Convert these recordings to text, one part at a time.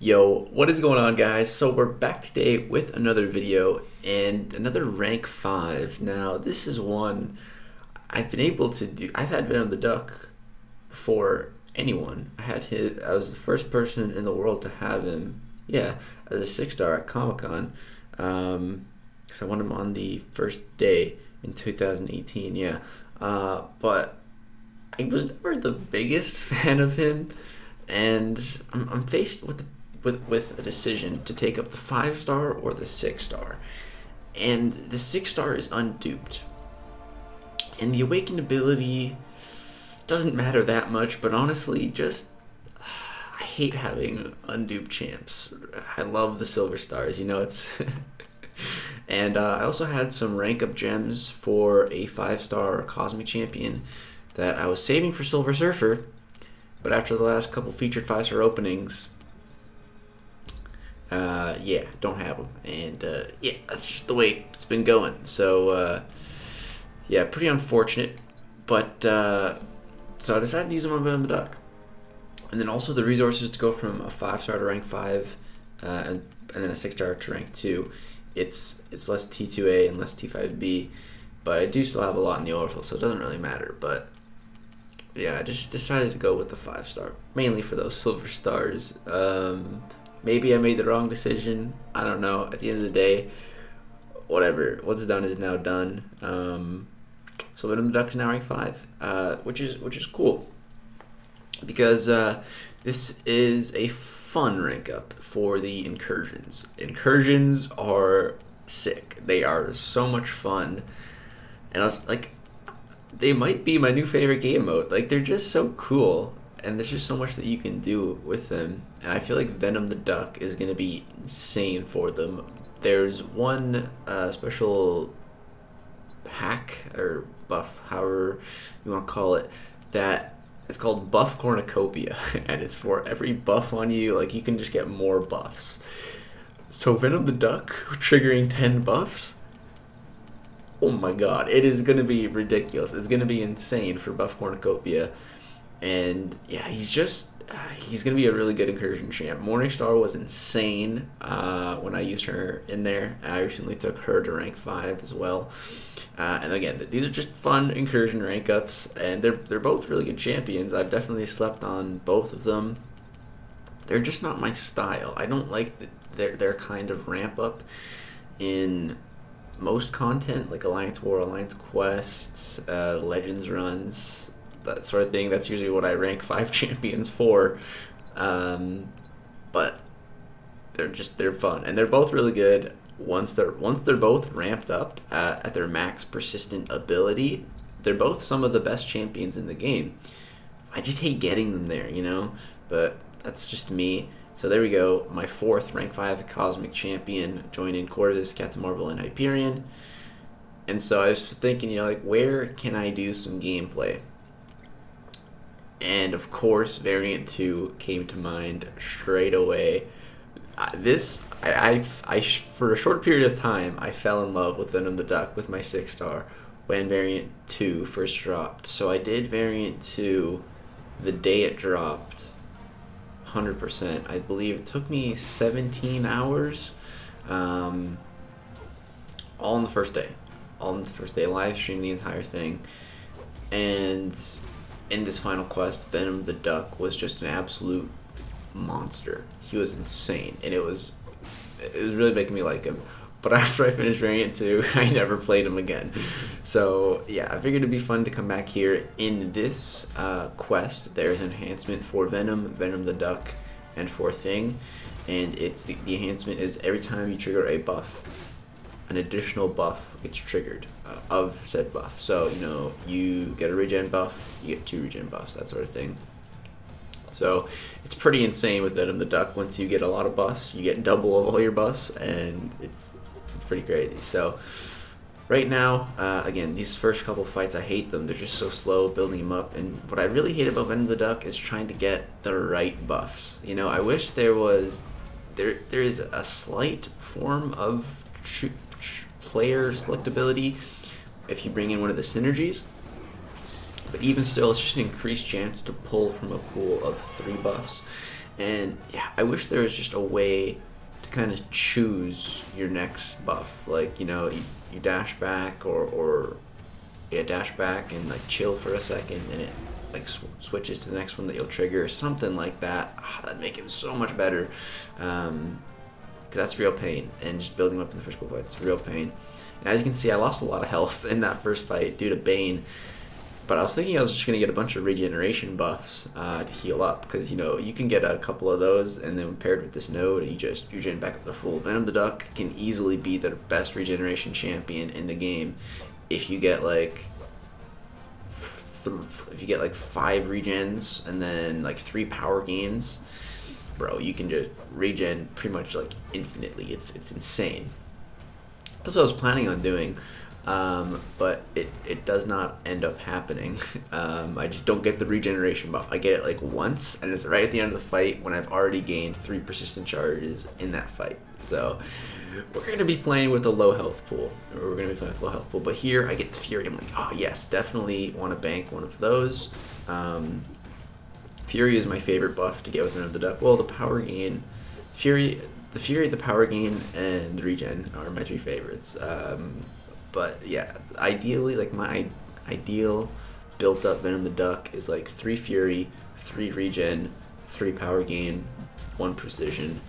Yo, what is going on, guys? So we're back today with another video and another rank 5. Now this is one I've been able to do. I've had Venom the Duck before anyone. I was the first person in the world to have him, yeah, as a 6-star at Comic-Con. So I won him on the first day in 2018, yeah. But I was never the biggest fan of him, and I'm faced with a decision to take up the 5-star or the 6-star. And the 6-star is unduped. And the awakened ability doesn't matter that much, but honestly, I hate having unduped champs. I love the silver stars, you know, it's... And I also had some rank up gems for a 5-star cosmic champion that I was saving for Silver Surfer, but after the last couple featured 5-star openings, yeah, don't have them, and yeah, that's just the way it's been going. So yeah, pretty unfortunate, but so I decided to use them on Venom the Duck, and then also the resources to go from a 5-star to rank 5, and then a 6-star to rank 2. It's less T2A and less T5B, but I do still have a lot in the overfill, so it doesn't really matter. But yeah, I just decided to go with the 5-star, mainly for those silver stars. Maybe I made the wrong decision. I don't know. At the end of the day, whatever. What's done is now done. So Venom the Duck is now rank 5, which is cool, because this is a fun rank up for the incursions. Incursions are sick. They are so much fun, and I was like, they might be my new favorite game mode. Like, they're just so cool, and there's just so much that you can do with them, and I feel like Venom the Duck is going to be insane for them. There's one special hack or buff, however you want to call it, that it's called Buff Cornucopia, and it's for every buff on you, like, you can just get more buffs. So Venom the Duck triggering 10 buffs, oh my god, it is going to be ridiculous. It's going to be insane for Buff Cornucopia. And yeah, he's going to be a really good incursion champ. Morningstar was insane when I used her in there. I recently took her to rank 5 as well. And again, these are just fun incursion rank ups, and they're both really good champions. I've definitely slept on both of them. They're just not my style. I don't like their kind of ramp up in most content, like Alliance War, Alliance Quests, Legends runs, that sort of thing. That's usually what I rank 5 champions for. But they're fun, and they're both really good. Once they're both ramped up at their max persistent ability, they're both some of the best champions in the game. I just hate getting them there, you know, but that's just me. So there we go, my 4th rank 5 cosmic champion, joining Corvus, Captain Marvel, and Hyperion. And so I was thinking, you know, like, where can I do some gameplay? And of course, Variant 2 came to mind straight away. For a short period of time, I fell in love with Venom the Duck with my 6-star when Variant 2 first dropped. So I did Variant 2 the day it dropped, 100%. I believe it took me 17 hours, all on the first day. All on the first day, live streamed the entire thing. And in this final quest, Venom the Duck was just an absolute monster. He was insane, and it was really making me like him. But after I finished Variant 2, I never played him again. So yeah, I figured it'd be fun to come back here. In this quest, there's an enhancement for Venom the Duck, and for Thing, and it's the enhancement is every time you trigger a buff, an additional buff gets triggered of said buff. So, you know, you get a regen buff, you get 2 regen buffs, that sort of thing. So it's pretty insane with Venom the Duck. Once you get a lot of buffs, you get double of all your buffs, and it's pretty crazy. So right now, again, these first couple fights, I hate them. They're just so slow building them up, and what I really hate about Venom the Duck is trying to get the right buffs. You know, I wish there is a slight form of player selectability if you bring in one of the synergies. But even still, it's just an increased chance to pull from a pool of 3 buffs. And yeah, I wish there was just a way to kind of choose your next buff. Like, you know, you dash back or yeah, dash back and like chill for a second, and it like switches to the next one that you'll trigger, or something like that. That'd make it so much better. Because that's real pain, and just building up in the first couple fights, real pain. And as you can see, I lost a lot of health in that first fight due to Bane, but I was thinking I was just going to get a bunch of regeneration buffs to heal up, because, you know, you can get a couple of those, and then paired with this node, you just regen back up to full. Venom the Duck can easily be the best regeneration champion in the game if you get like 5 regens and then like 3 power gains. Bro, you can just regen pretty much like infinitely. It's insane. That's what I was planning on doing, but it does not end up happening. I just don't get the regeneration buff. I get it like once, and it's right at the end of the fight when I've already gained 3 persistent charges in that fight. So we're going to be playing with a low health pool. But here I get the Fury. I'm like, oh yes, definitely want to bank one of those. Fury is my favorite buff to get with Venom the Duck. Well, the power gain, the Fury, the power gain, and the regen are my 3 favorites. But yeah, ideally, like my ideal built up Venom the Duck is like 3 Fury, 3 regen, 3 power gain, 1 precision.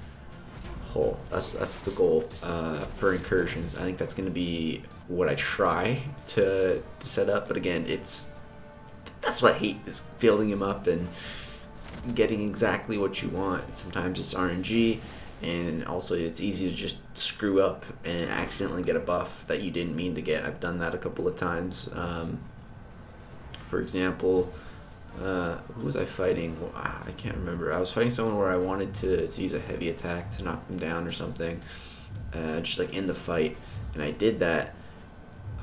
Whole. That's the goal for incursions. I think that's going to be what I try to set up. But again, that's what I hate, is building him up and getting exactly what you want. Sometimes it's RNG, and also it's easy to just screw up and accidentally get a buff that you didn't mean to get. I've done that a couple of times. For example, who was I fighting? Well, I can't remember. I was fighting someone where I wanted to use a heavy attack to knock them down or something, just like in the fight, and I did that.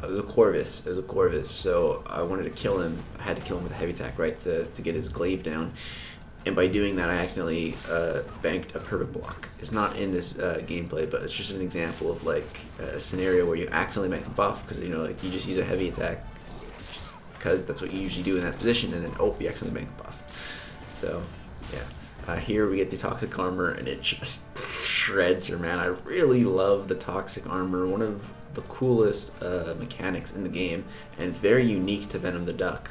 It was a Corvus, so I wanted to kill him. I had to kill him with a heavy attack, right, to get his glaive down. And by doing that, I accidentally banked a perfect block. It's not in this gameplay, but it's just an example of like a scenario where you accidentally bank a buff, because, you know, like you just use a heavy attack because that's what you usually do in that position, and then oh, you accidentally bank a buff. So yeah, here we get the toxic armor, and it just shreds her, man. I really love the toxic armor. One of the coolest mechanics in the game, and it's very unique to Venom the Duck,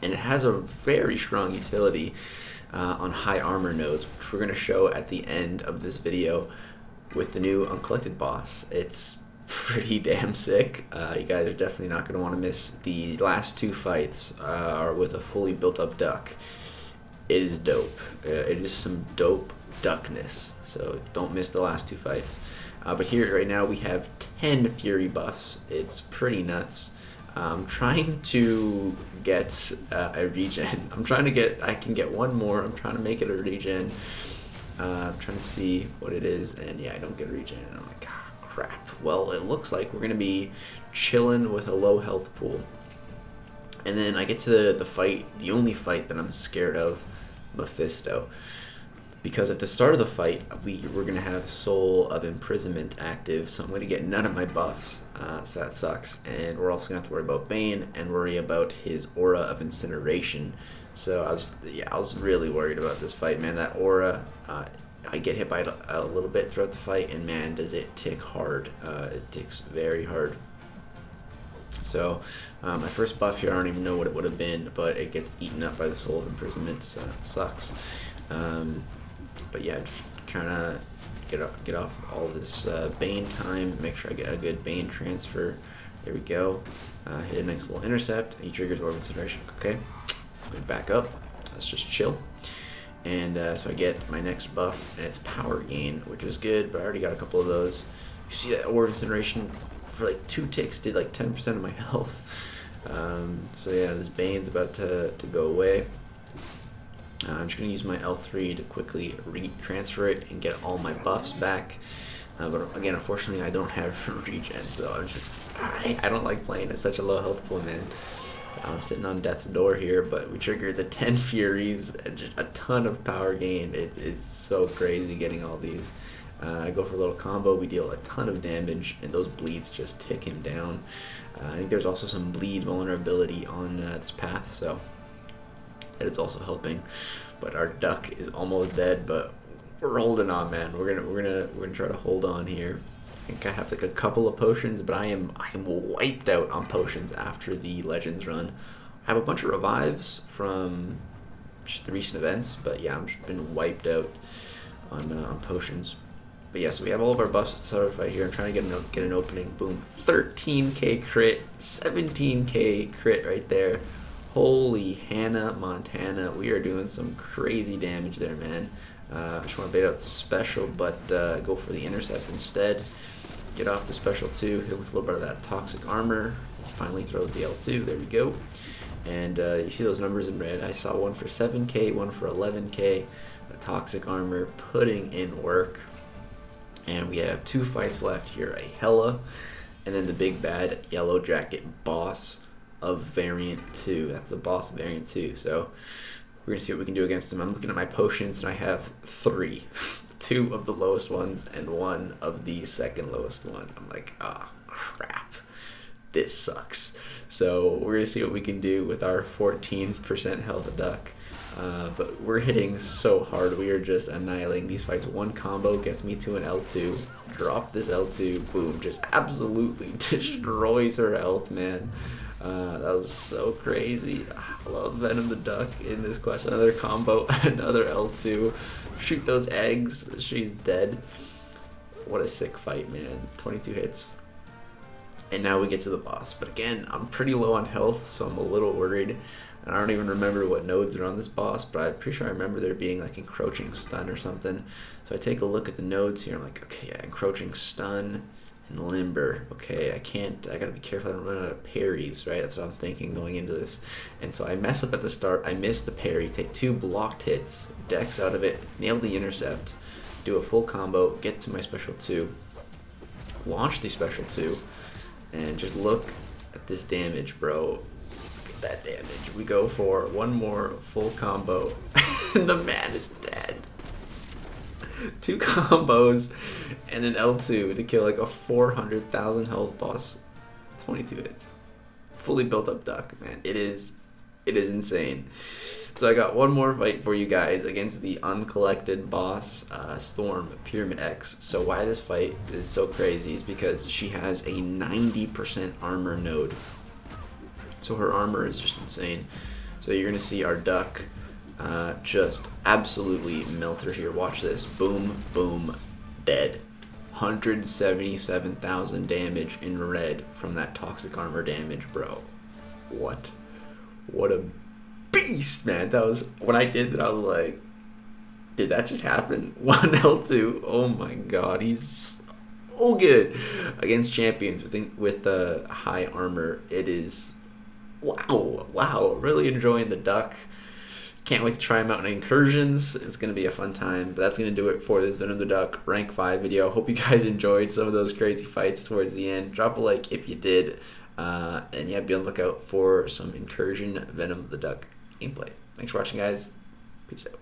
and it has a very strong utility on high armor nodes, which we're going to show at the end of this video with the new uncollected boss. It's pretty damn sick. You guys are definitely not going to want to miss the last 2 fights are with a fully built up duck. It is dope. It is some dope duckness, so don't miss the last 2 fights. But here right now we have 10 Fury buffs. It's pretty nuts. I'm trying to get a regen. I can get 1 more. I'm trying to make it a regen. I'm trying to see what it is, and yeah, I don't get a regen. And I'm like, ah, crap. Well, it looks like we're gonna be chilling with a low health pool. And then I get to the fight, the only fight that I'm scared of, Mephisto. Because at the start of the fight, we're going to have Soul of Imprisonment active, so I'm going to get none of my buffs, so that sucks. And we're also going to have to worry about Bane and worry about his aura of incineration. So I was really worried about this fight, man. That aura, I get hit by it a little bit throughout the fight, and man, does it tick hard. It ticks very hard. So my first buff here, I don't even know what it would have been, but it gets eaten up by the Soul of Imprisonment, so it sucks. But yeah, just kind of get off all this Bane time, make sure I get a good Bane transfer. There we go. Hit a nice little intercept. He triggers Orb Incineration. Okay, I'm going to back up. Let's just chill. And so I get my next buff, and it's Power Gain, which is good, but I already got a couple of those. You see that Orb Incineration for like 2 ticks did like 10% of my health. So yeah, this Bane's about to go away. I'm just going to use my L3 to quickly transfer it and get all my buffs back. But again, unfortunately, I don't have regen, so I don't like playing at such a low health pool, man. I'm sitting on death's door here, but we triggered the 10 Furies and just a ton of power gain. It is so crazy getting all these. I go for a little combo, we deal a ton of damage, and those bleeds just tick him down. I think there's also some bleed vulnerability on this path, so that is also helping. but our duck is almost dead. But we're holding on, man. We're gonna try to hold on here. I think I have like a couple of potions, but I am wiped out on potions after the Legends run. I have a bunch of revives from just the recent events, but yeah, I'm just been wiped out on potions. But yeah, so we have all of our buffs to start the fight here. I'm trying to get an opening. Boom, 13k crit, 17k crit right there. Holy Hannah Montana, we are doing some crazy damage there, man. I just want to bait out the special, but go for the intercept instead. Get off the special too, hit with a little bit of that toxic armor. He finally throws the L2, there we go. And you see those numbers in red. I saw one for 7k, one for 11k. The toxic armor putting in work. And we have 2 fights left here, a Hela, and then the big bad yellow jacket boss of variant 2. That's the boss of variant 2. So we're gonna see what we can do against him. I'm looking at my potions and I have 3. 2 of the lowest ones and 1 of the second lowest one. I'm like, ah, crap. This sucks. So we're gonna see what we can do with our 14% health duck. But we're hitting so hard. We are just annihilating these fights. One combo gets me to an L2. Drop this L2. Boom. Just absolutely destroys her health, man. That was so crazy. I love Venom the Duck in this quest. Another combo. Another L2. Shoot those eggs. She's dead. What a sick fight, man. 22 hits. And now we get to the boss. But again, I'm pretty low on health, so I'm a little worried. And I don't even remember what nodes are on this boss, but I'm pretty sure I remember there being like encroaching stun or something. So I take a look at the nodes here. I'm like, okay, yeah, encroaching stun and limber. Okay, I gotta be careful I don't run out of parries, right? That's what I'm thinking going into this. And so I mess up at the start. I miss the parry, take 2 blocked hits, dex out of it, nail the intercept, do a full combo, get to my special 2, launch the special 2, and just look at this damage, bro. That damage. We go for one more full combo. The man is dead. 2 combos and an L2 to kill like a 400,000 health boss. 22 hits. Fully built up duck, man. It is insane. So I got one more fight for you guys against the uncollected boss, Storm Pyramid X. So why this fight is so crazy is because she has a 90% armor node. So her armor is just insane. So you're gonna see our duck just absolutely melt her here. Watch this. Boom, boom, dead. 177,000 damage in red from that toxic armor damage, bro. What a beast, man. That was, when I did that, I was like, did that just happen? 1 L2. Oh my god, he's so good against champions with high armor. It is, wow, really enjoying the duck. Can't wait to try him out in incursions. It's going to be a fun time. But that's going to do it for this Venom the Duck rank 5 video. Hope you guys enjoyed some of those crazy fights towards the end. Drop a like if you did. And yeah, be on the lookout for some incursion Venom the Duck gameplay. Thanks for watching, guys. Peace out.